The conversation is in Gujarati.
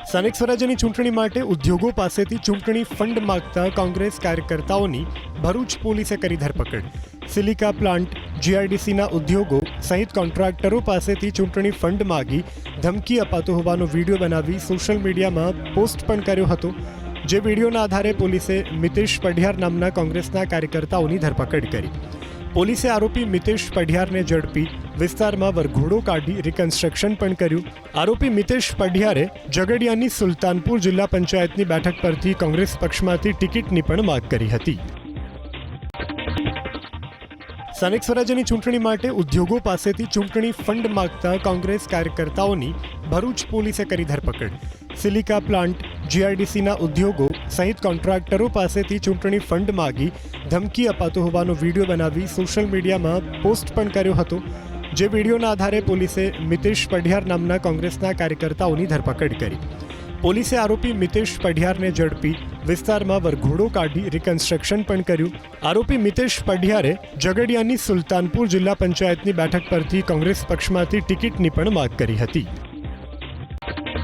સ્થાનિક સ્વરાજ્યની ચૂંટણી માટે ઉદ્યોગો પાસેથી ચૂંટણી ફંડ માંગતા કોંગ્રેસ કાર્યકર્તાઓની ભરૂચ પોલીસે કરી ધરપકડ। સિલિકા પ્લાન્ટ, જીઆઈડીસીના ઉદ્યોગો સહિત કોન્ટ્રાક્ટરો પાસેથી ચૂંટણી ફંડ માગી ધમકી અપાતો હોવાનો વિડીયો બનાવી સોશિયલ મીડિયામાં પોસ્ટ પણ કર્યો હતો। જે વિડીયોના આધારે પોલીસે મિતેશ પઢિયાર નામના કોંગ્રેસના કાર્યકર્તાઓની ધરપકડ કરી। પોલીસે આરોપી મિતેશ પઢિયારને ઝડપી વિસ્તારમાં વરઘોડો કાઢી રિકન્સ્ટ્રક્શન પણ કર્યું। આરોપી મિતેશ પઢિયારે ઝઘડિયાની સુલતાનપુર જિલ્લા પંચાયતની બેઠક પરથી કોંગ્રેસ પક્ષમાંથી ટિકિટની પણ માંગ કરી હતી। સ્થાનિક સ્વરાજ્યની ચૂંટણી માટે ઉદ્યોગો પાસેથી ચૂંટણી ફંડ માંગતા કોંગ્રેસ કાર્યકર્તાઓની ભરૂચ પોલીસે કરી ધરપકડ। સિલિકા પ્લાન્ટ, જીઆઈડીસીના ઉદ્યોગો સહિત કોન્ટ્રાક્ટરો પાસેથી ચૂંટણી ફંડ માગી ધમકી અપાતો હોવાનો વિડીયો બનાવી સોશિયલ મીડિયામાં પોસ્ટ પણ કર્યો હતો। જે વિડીયોના આધારે પોલીસે મિતેશ પઢિયાર નામના કોંગ્રેસના કાર્યકર્તાઓની ધરપકડ કરી। પોલીસે આરોપી મિતેશ પઢિયારને ઝડપી વિસ્તારમાં વરઘોડો કાઢી રિકન્સ્ટ્રક્શન પણ કર્યું। આરોપી મિતેશ પઢિયારે ઝઘડિયાની સુલતાનપુર જિલ્લા પંચાયતની બેઠક પરથી કોંગ્રેસ પક્ષમાંથી ટિકિટની પણ માંગ કરી હતી।